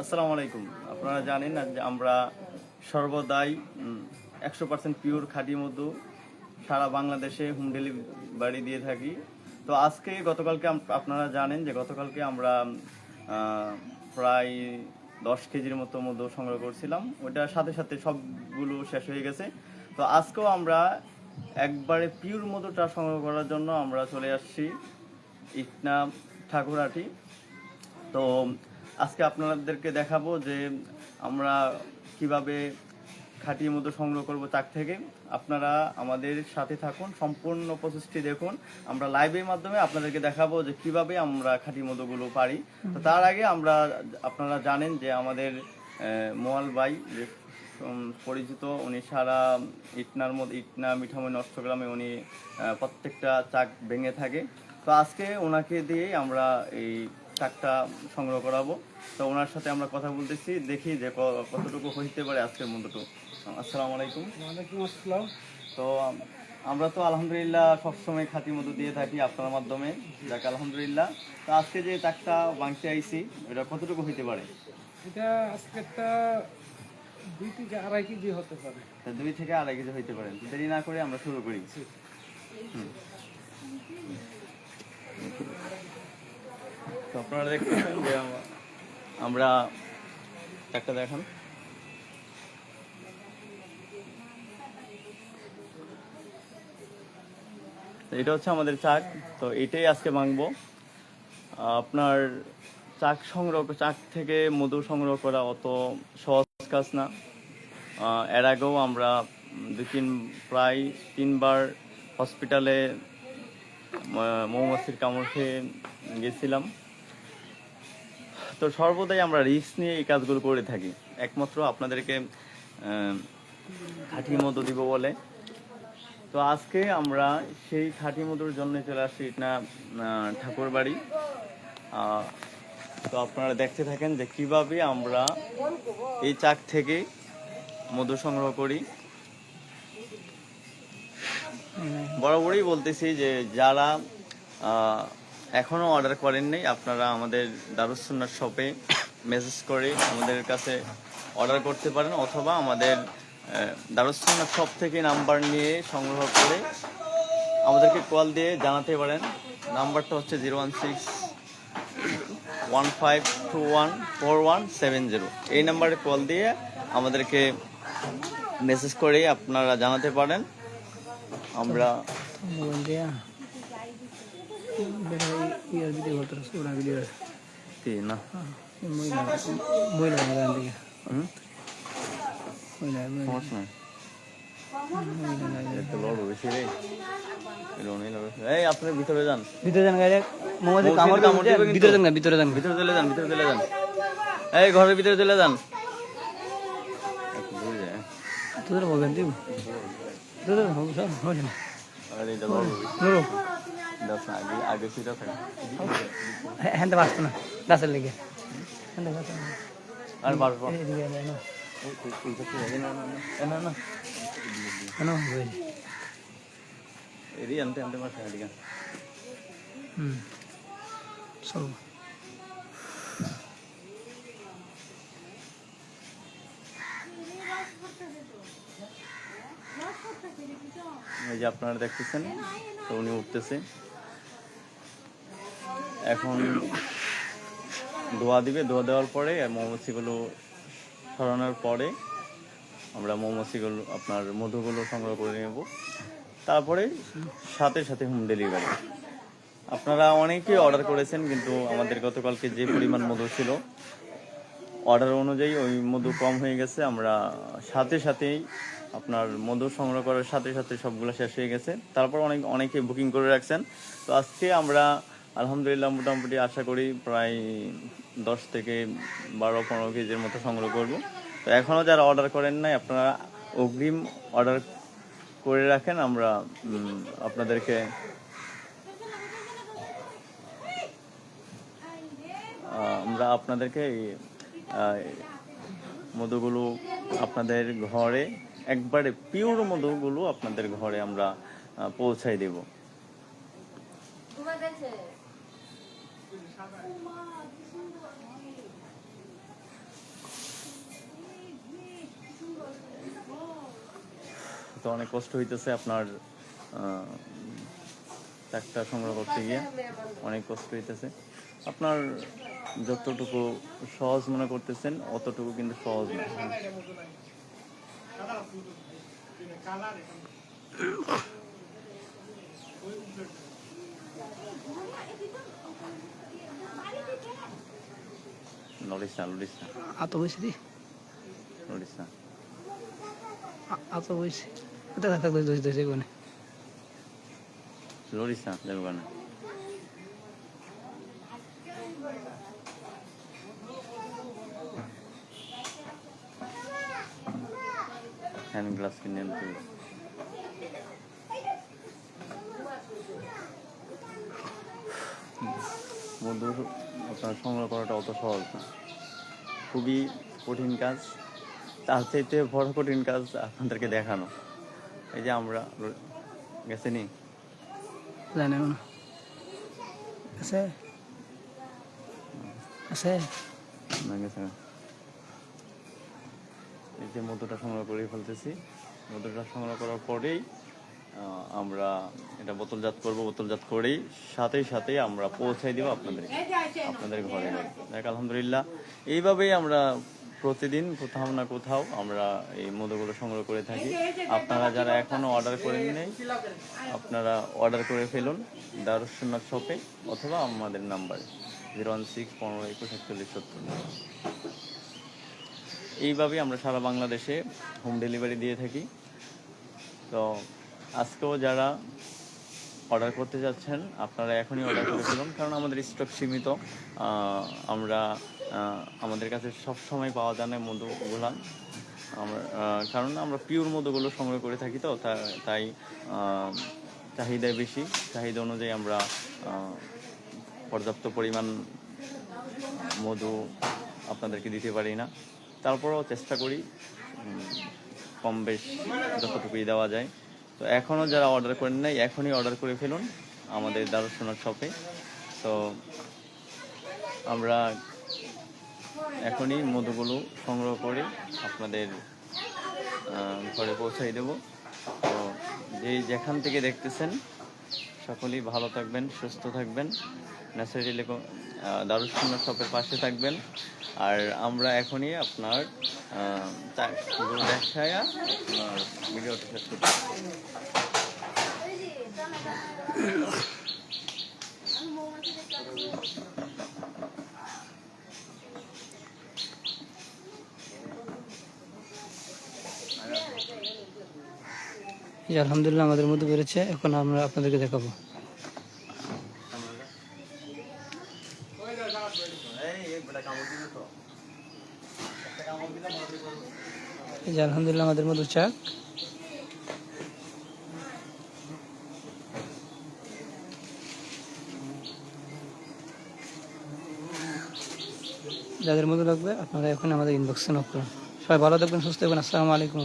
আসসালামু আলাইকুম। আপনারা জানেন না যে আমরা সর্বদাই 100% পিওর খাঁটি মধু সারা বাংলাদেশে হোম ডেলিভারি দিয়ে থাকি। তো আজকে গতকালকে আপনারা জানেন যে গতকালকে আমরা প্রায় 10 কেজির মতো মধু সংগ্রহ করছিলাম। ওইটার সাথে সাথে সবগুলো শেষ হয়ে গেছে। তো আজকেও আমরা একবারে পিওর মধুটা সংগ্রহ করার জন্য আমরা চলে আসছি ইটনা ঠাকুরহাটি। তো আজকে আপনাদেরকে দেখাবো যে আমরা কিভাবে খাঁটি মধু সংগ্রহ করব চাক থেকে। আপনারা আমাদের সাথে থাকুন, সম্পূর্ণ প্রসেসটি দেখুন। আমরা লাইভের মাধ্যমে আপনাদেরকে দেখাবো যে কিভাবে আমরা খাঁটি মধুগুলো পারি। তো তার আগে আপনারা জানেন যে আমাদের মোয়াল ভাই যে পরিচিত, উনি সারা ইটনা মিঠামই নষ্টগ্রামে উনি প্রত্যেকটা চাক ভেঙে থাকে। তো আজকে ওনাকে দিয়েই আমরা এই চাকটা সংগ্রহ করাবো। তো ওনার সাথে আমরা কথা বলতেছি, দেখি যে কতটুকু হইতে পারে আজকের মধ্যে। আসসালামু আলাইকুম। ওয়ালাইকুম আসসালাম। তো আমরা তো আলহামদুলিল্লাহ সবসময় খাঁটি মধু দিয়ে থাকি আপনার মাধ্যমে, যাক আলহামদুলিল্লাহ। তো আজকে যে চাকটা ভাঙতে আইছি এটা কতটুকু হইতে পারে? এটা আজকেরটা 2 থেকে 2.5 কেজি হতে পারে। 2 থেকে 2.5 কেজি হইতে পারে। দেরি না করে আমরা শুরু করি। তো আপনারা দেখতেছেন যে আমরা চাকটা দেখান। এটা হচ্ছে আমাদের চাক। তো এটাই আজকে ভাঙবো। আপনার চাক থেকে মধু সংগ্রহ করা অত সহজ কাজ না। এর আগেও আমরা প্রায় 3বার হসপিটালে মৌমাছির কামড় খেয়ে গেছিলাম। তো সর্বদাই আমরা রিস্ক নিয়ে এই কাজগুলো করে থাকি, একমাত্র আপনাদেরকে খাঁটি মধু দিব বলে। তো আজকে আমরা সেই খাঁটি মধুর জন্য চলে আসছি না ঠাকুর বাড়ি। তো আপনারা দেখতে থাকেন যে কিভাবে আমরা এই চাক থেকে মধু সংগ্রহ করি। বরাবরই বলতেছি যে যারা এখনো অর্ডার করেন নাই, আপনারা আমাদের দারুস সুন্নাহ শপে মেসেজ করে আমাদের কাছে অর্ডার করতে পারেন, অথবা আমাদের দারুস সুন্নাহ শপ থেকে নাম্বার নিয়ে সংগ্রহ করে আমাদেরকে কল দিয়ে জানাতে পারেন। নাম্বারটা হচ্ছে 016-1521-4170। এই নাম্বারে কল দিয়ে আমাদেরকে মেসেজ করে আপনারা জানাতে পারেন। আমরা আপনার ভিতরে যান, ভিতরে যান গাড়ি ভিতরে যান, ভিতরে যান, ভিতরে চলে যান, ভিতরে চলে যান। এই ঘরের ভিতরে চলে যান। তোদের বলবেন দিব তোদের হবে সব হবে না। আগে সেটা থাকে হ্যাঁ বাঁচতো না গাছের লেগে আর বাড়বো এরই আনতে আনতে মাসে হারিকা চলো। এই যে আপনারা দেখতেছেন, তো উনি উঠতেছে এখন। ধোয়া দিবে, ধোয়া দেওয়ার পরে মৌমাছিগুলো সরানোর পরে আমরা মৌমাছিগুলো আপনার মধুগুলো সংগ্রহ করে নেব। তারপরে সাথে সাথে হোম ডেলিভারি। আপনারা অনেকেই অর্ডার করেছেন, কিন্তু আমাদের গতকালকে যে পরিমাণ মধু ছিল অর্ডার অনুযায়ী ওই মধু কম হয়ে গেছে। আমরা সাথে সাথেই আপনার মধু সংগ্রহ করার সাথে সাথে সবগুলো শেষ হয়ে গেছে। তারপর অনেকে বুকিং করে রাখছেন। তো আজকে আমরা আলহামদুলিল্লাহ মোটামুটি আশা করি প্রায় 10 থেকে 12-15 কেজির মতো সংগ্রহ করব। তো এখনও যারা অর্ডার করেন নাই, আপনারা অগ্রিম অর্ডার করে রাখেন। আমরা আপনাদেরকে এই মধুগুলো আপনাদের ঘরে, একবারে পিওর মধুগুলো আপনাদের ঘরে আমরা পৌঁছাই দেব। তো অনেক কষ্ট হইতেছে আপনার চাকটা সংগ্রহ করতে গিয়ে অনেক কষ্ট হইতেছে। আপনার যতটুকু সহজ মনে করতেছেন অতটুকু কিন্তু সহজ না। লড়িস না, লড়িস না, আত বসে দি লড়িস না। আত বসে দেখা থাকলে দোষ দোষ কোনে লড়িস না, দেখো কেন হ্যান্ড গ্লাভস কিনে আনতে হবে। মধু আপনার সংগ্রহ করাটা অত সহজ না, খুবই কঠিন কাজ। তার চাইতে বড় কঠিন কাজ আপনাদেরকে দেখানো। এই যে আমরা গেছে নি জানে না আছে আছে না গেছে না। এই যে মধুটা সংগ্রহ করে ফেলতেছি, মধুটা সংগ্রহ করার পরেই আমরা এটা বোতলজাত করব। বোতলজাত করেই সাথে আমরা পৌঁছাই দিব আপনাদের ঘরে ঘরে। দেখ আলহামদুলিল্লাহ, এইভাবেই আমরা প্রতিদিন কোথাও না কোথাও আমরা এই মধুগুলো সংগ্রহ করে থাকি। আপনারা যারা এখনো অর্ডার করেন নাই, আপনারা অর্ডার করে ফেলুন দারুস সুন্নাত শপে অথবা আমাদের নাম্বারে 016-15-21-41-70। এইভাবেই আমরা সারা বাংলাদেশে হোম ডেলিভারি দিয়ে থাকি। তো আজকেও যারা অর্ডার করতে যাচ্ছেন আপনারা এখনই অর্ডার করে ফেলুন, কারণ আমাদের স্টক সীমিত। আমরা আমাদের কাছে সব সময় পাওয়া যায় না মধুগুলা, আমরা কারণ আমরা পিওর মধুগুলো সংগ্রহ করে থাকি। তো তাই চাহিদা বেশি, চাহিদা অনুযায়ী আমরা পর্যাপ্ত পরিমাণ মধু আপনাদেরকে দিতে পারি না। তারপরেও চেষ্টা করি কম বেশ যতটুকুই দেওয়া যায়। তো এখনও যারা অর্ডার করেন নাই এখনই অর্ডার করে ফেলুন আমাদের দারুস সুন্নাত শপে। তো আমরা এখনই মধুগুলো সংগ্রহ করে আপনাদের ঘরে পৌঁছাই দেব। তো যেখান থেকে দেখতেছেন সকলেই ভালো থাকবেন, সুস্থ থাকবেন, ন্যাচারালি দারুস সুন্নাত শপের পাশে থাকবেন। আর আমরা এখনই আপনার দেখায় আপনার ভিডিওটা শেষ করতে আলহামদুলিল্লাহ আমাদের মধ্যে বেড়েছে। এখন আমরা আপনাদেরকে দেখাবো। এই যে আলহামদুলিল্লাহ আমাদের মধু চাক। যাদের মধু লাগবে আপনারা এখন আমাদের ইনবক্সে নক করুন। সবাই ভালো থাকবেন, সুস্থ থাকবেন। আসসালামু আলাইকুম।